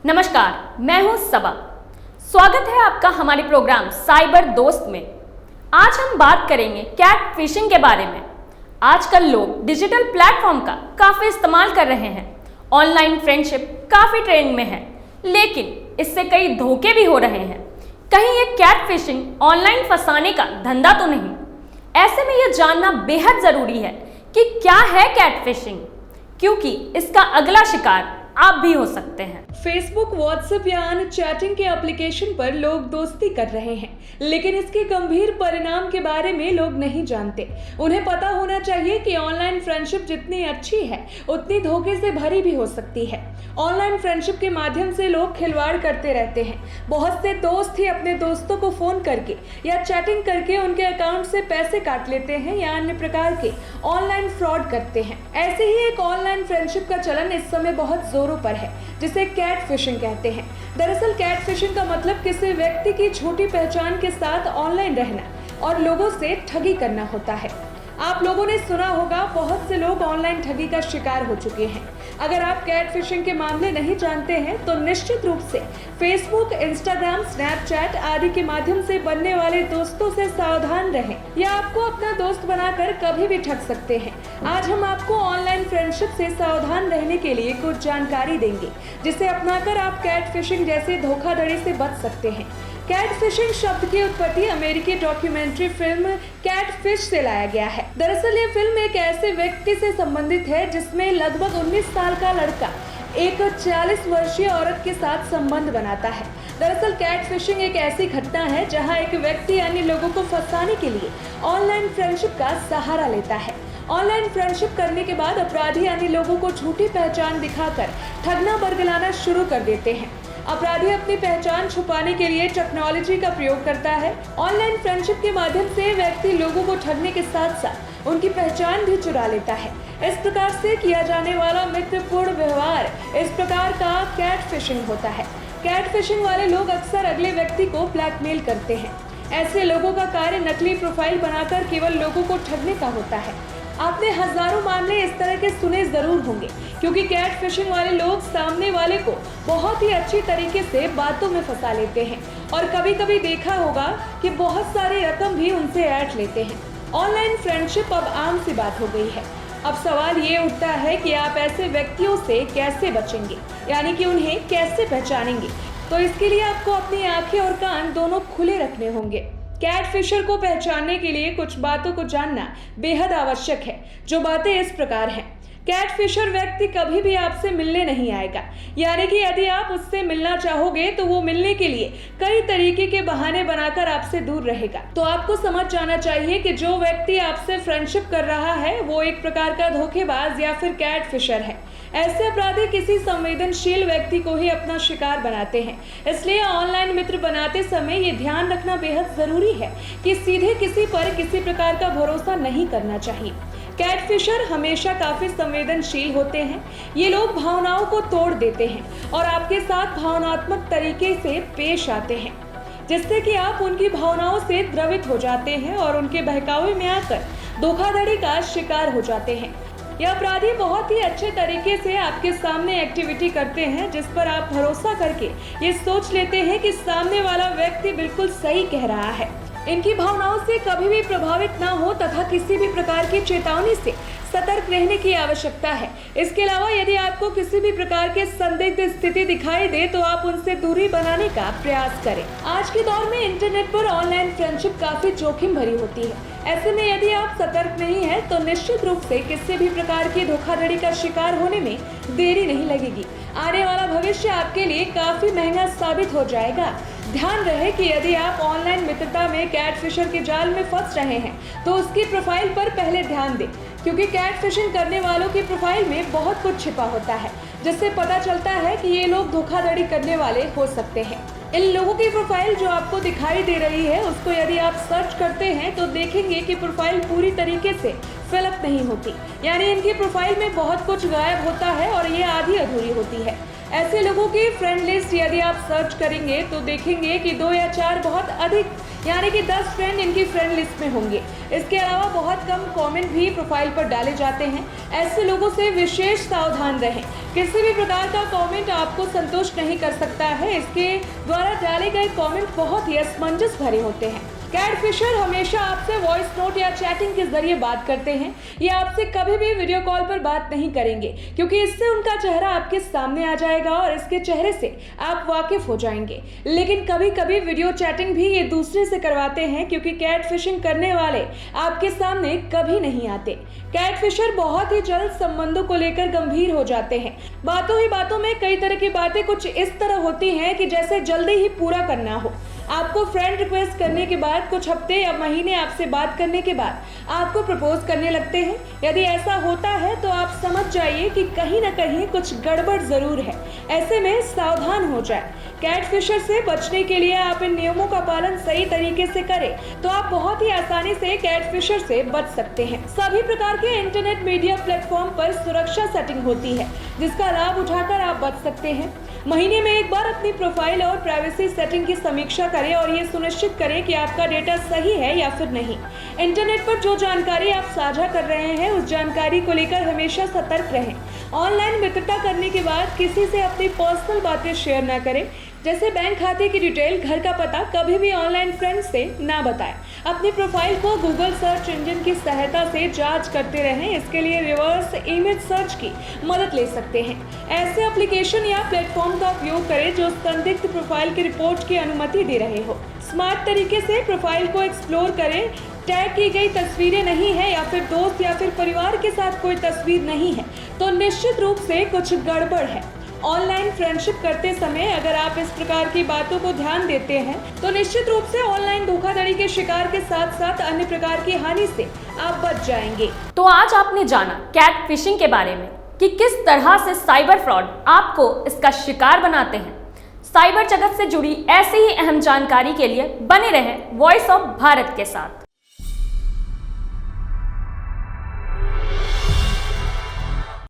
नमस्कार, मैं हूं सबा। स्वागत है आपका हमारे प्रोग्राम साइबर दोस्त में। आज हम बात करेंगे कैट फिशिंग के बारे में। आजकल लोग डिजिटल प्लेटफॉर्म का काफ़ी इस्तेमाल कर रहे हैं। ऑनलाइन फ्रेंडशिप काफ़ी ट्रेंड में है, लेकिन इससे कई धोखे भी हो रहे हैं। कहीं ये कैट फिशिंग ऑनलाइन फंसाने का धंधा तो नहीं? ऐसे में यह जानना बेहद ज़रूरी है कि क्या है कैट फिशिंग, क्योंकि इसका अगला शिकार आप भी हो सकते हैं। फेसबुक, व्हाट्सएप या अन्य चैटिंग के एप्लीकेशन पर लोग दोस्ती कर रहे हैं, लेकिन इसके गंभीर परिणाम के बारे में लोग नहीं जानते। उन्हें पता होना चाहिए कि ऑनलाइन फ्रेंडशिप जितनी अच्छी है उतनी धोखे से भरी भी हो सकती है। ऑनलाइन फ्रेंडशिप के माध्यम से लोग खिलवाड़ करते रहते हैं। बहुत से दोस्त ही अपने दोस्तों को फोन करके या चैटिंग करके उनके अकाउंट से पैसे काट लेते हैं या अन्य प्रकार के ऑनलाइन फ्रॉड करते हैं। ऐसे ही एक ऑनलाइन फ्रेंडशिप का चलन इस समय बहुत जोरों पर है, जिसे कैट फिशिंग कहते हैं। दरअसल कैट फिशिंग का मतलब किसी व्यक्ति की झूठी पहचान के साथ ऑनलाइन रहना और लोगों से ठगी करना होता है। आप लोगों ने सुना होगा, बहुत से लोग ऑनलाइन ठगी का शिकार हो चुके हैं। अगर आप कैट फिशिंग के मामले नहीं जानते हैं तो निश्चित रूप से फेसबुक, इंस्टाग्राम, स्नैपचैट आदि के माध्यम से बनने वाले दोस्तों से सावधान रहें, या आपको अपना दोस्त बनाकर कभी भी ठग सकते हैं। आज हम आपको ऑनलाइन फ्रेंडशिप से सावधान रहने के लिए कुछ जानकारी देंगे, जिसे अपनाकर आप कैट फिशिंग जैसे धोखाधड़ी से बच सकते हैं। कैट फिशिंग शब्द की उत्पत्ति अमेरिकी डॉक्यूमेंट्री फिल्म कैटफिश से लाया गया है। दरअसल ये फिल्म एक ऐसे व्यक्ति से संबंधित है जिसमें लगभग 19 साल का लड़का एक 40 वर्षीय औरत के साथ संबंध बनाता है। दरअसल कैट फिशिंग एक ऐसी घटना है जहां एक व्यक्ति अन्य लोगों को फंसाने के लिए ऑनलाइन फ्रेंडशिप का सहारा लेता है। ऑनलाइन फ्रेंडशिप करने के बाद अपराधी अन्य लोगों को झूठी पहचान दिखाकर ठगना बरगलाना शुरू कर देते हैं। अपराधी अपनी पहचान छुपाने के लिए टेक्नोलॉजी का प्रयोग करता है। ऑनलाइन फ्रेंडशिप के माध्यम से व्यक्ति लोगों को ठगने के साथ साथ उनकी पहचान भी चुरा लेता है। इस प्रकार से किया जाने वाला मित्रपूर्ण व्यवहार इस प्रकार का कैट फिशिंग होता है। कैट फिशिंग वाले लोग अक्सर अगले व्यक्ति को ब्लैकमेल करते हैं। ऐसे लोगों का कार्य नकली प्रोफाइल बनाकर केवल लोगों को ठगने का होता है। आपने हजारों मामले इस तरह के सुने जरूर होंगे, क्योंकि कैट फिशिंग वाले लोग सामने वाले को बहुत ही अच्छी तरीके से बातों में फंसा लेते हैं और कभी कभी देखा होगा कि बहुत सारी रकम भी उनसे ऐंठ लेते हैं। ऑनलाइन फ्रेंडशिप अब आम सी बात हो गई है। अब सवाल ये उठता है कि आप ऐसे व्यक्तियों से कैसे बचेंगे, यानी कि उन्हें कैसे पहचानेंगे। तो इसके लिए आपको अपनी आंखें और कान दोनों खुले रखने होंगे। कैट फिशर को पहचानने के लिए कुछ बातों को जानना बेहद आवश्यक है, जो बातें इस प्रकार हैं। कैट फिशर व्यक्ति कभी भी आपसे मिलने नहीं आएगा, यानी कि यदि आप उससे मिलना चाहोगे तो वो मिलने के लिए कई तरीके के बहाने बनाकर आपसे दूर रहेगा। तो आपको समझ जाना चाहिए कि जो व्यक्ति आपसे फ्रेंडशिप कर रहा है वो एक प्रकार का धोखेबाज या फिर कैट फिशर है। ऐसे अपराधी किसी संवेदनशील व्यक्ति को ही अपना शिकार बनाते हैं। इसलिए ऑनलाइन मित्र बनाते समय ये ध्यान रखना बेहद जरूरी है कि सीधे किसी पर किसी प्रकार का भरोसा नहीं करना चाहिए। कैट फिशर हमेशा काफी संवेदनशील होते हैं। ये लोग भावनाओं को तोड़ देते हैं और आपके साथ भावनात्मक तरीके से पेश आते हैं, जिससे कि आप उनकी भावनाओं से द्रवित हो जाते हैं और उनके बहकावे में आकर धोखाधड़ी का शिकार हो जाते हैं। यह अपराधी बहुत ही अच्छे तरीके से आपके सामने एक्टिविटी करते हैं, जिस पर आप भरोसा करके ये सोच लेते हैं कि सामने वाला व्यक्ति बिल्कुल सही कह रहा है। इनकी भावनाओं से कभी भी प्रभावित ना हो तथा किसी भी प्रकार की चेतावनी से सतर्क रहने की आवश्यकता है। इसके अलावा यदि आपको किसी भी प्रकार के संदिग्ध स्थिति दिखाई दे तो आप उनसे दूरी बनाने का प्रयास करें। आज के दौर में इंटरनेट पर ऑनलाइन फ्रेंडशिप काफी जोखिम भरी होती है। ऐसे में यदि आप सतर्क नहीं हैं तो निश्चित रूप से किसी भी प्रकार की धोखाधड़ी का शिकार होने में देरी नहीं लगेगी। आने वाला भविष्य आपके लिए काफी महंगा साबित हो जाएगा। ध्यान रहे कि यदि आप ऑनलाइन मित्रता में कैट फिशर के जाल में फंस रहे हैं तो उसकी प्रोफाइल पर पहले ध्यान दें, क्योंकि कैट फिशिंग करने वालों की प्रोफाइल में बहुत कुछ छिपा होता है, जिससे पता चलता है कि ये लोग धोखाधड़ी करने वाले हो सकते हैं। इन लोगों की प्रोफाइल जो आपको दिखाई दे रही है उसको यदि आप सर्च करते हैं तो देखेंगे कि प्रोफाइल पूरी तरीके से फिलअप नहीं होती, यानी इनकी प्रोफाइल में बहुत कुछ गायब होता है और ये आधी अधूरी होती है। ऐसे लोगों की फ्रेंड लिस्ट यदि आप सर्च करेंगे तो देखेंगे कि 2 या 4 बहुत अधिक यानी कि 10 फ्रेंड इनकी फ्रेंड लिस्ट में होंगे। इसके अलावा बहुत कम कमेंट भी प्रोफाइल पर डाले जाते हैं। ऐसे लोगों से विशेष सावधान रहें। किसी भी प्रकार का कमेंट आपको संतुष्ट नहीं कर सकता है। इसके द्वारा डाले गए कमेंट बहुत ही असमंजस भरे होते हैं। कैटफिशर हमेशा आपसे वॉइस नोट या चैटिंग के जरिए बात करते हैं। ये आपसे कभी भी वीडियो कॉल पर बात नहीं करेंगे, क्योंकि इससे उनका चेहरा आपके सामने आ जाएगा और इसके चेहरे से आप वाकिफ हो जाएंगे। लेकिन कभी कभी वीडियो चैटिंग भी ये दूसरे से करवाते हैं, क्योंकि कैटफिशिंग करने वाले आपके सामने कभी नहीं आते। कैटफिशर बहुत ही जल्द संबंधों को लेकर गंभीर हो जाते हैं। बातों ही बातों में कई तरह की बातें कुछ इस तरह होती हैं कि जैसे जल्दी ही पूरा करना हो। आपको फ्रेंड रिक्वेस्ट करने के बाद कुछ हफ्ते या महीने आपसे बात करने के बाद आपको प्रपोज करने लगते हैं। यदि ऐसा होता है तो आप समझ जाइए कि कहीं ना कहीं कुछ गड़बड़ जरूर है। ऐसे में सावधान हो जाए। कैटफिशर से बचने के लिए आप इन नियमों का पालन सही तरीके से करें तो आप बहुत ही आसानी से कैटफिशर से बच सकते हैं। सभी प्रकार के इंटरनेट मीडिया प्लेटफॉर्म पर सुरक्षा सेटिंग होती है, जिसका लाभ उठाकर आप बच सकते हैं। महीने में एक बार अपनी प्रोफाइल और प्राइवेसी सेटिंग की समीक्षा करें और ये सुनिश्चित करें कि आपका डेटा सही है या फिर नहीं। इंटरनेट पर जो जानकारी आप साझा कर रहे हैं उस जानकारी को लेकर हमेशा सतर्क रहें। ऑनलाइन मित्रता करने के बाद किसी से अपनी पर्सनल बातें शेयर ना करें, जैसे बैंक खाते की डिटेल, घर का पता कभी भी ऑनलाइन फ्रेंड्स से ना बताएं। अपनी प्रोफाइल को गूगल सर्च इंजन की सहायता से जांच करते रहें। इसके लिए रिवर्स इमेज सर्च की मदद ले सकते हैं। ऐसे एप्लीकेशन या प्लेटफॉर्म का उपयोग करें जो संदिग्ध प्रोफाइल की रिपोर्ट की अनुमति दे रहे हो। स्मार्ट तरीके से प्रोफाइल को एक्सप्लोर करें। टैग की गई तस्वीरें नहीं है या फिर दोस्त या फिर परिवार के साथ कोई तस्वीर नहीं है तो निश्चित रूप से कुछ गड़बड़ है। ऑनलाइन फ्रेंडशिप करते समय अगर आप इस प्रकार की बातों को ध्यान देते हैं तो निश्चित रूप से ऑनलाइन धोखाधड़ी के शिकार के साथ साथ अन्य प्रकार की हानि से आप बच जाएंगे। तो आज आपने जाना कैटफिशिंग के बारे में कि किस तरह से साइबर फ्रॉड आपको इसका शिकार बनाते हैं। साइबर जगत से जुड़ी ऐसी ही अहम जानकारी के लिए बने रहें वॉइस ऑफ भारत के साथ।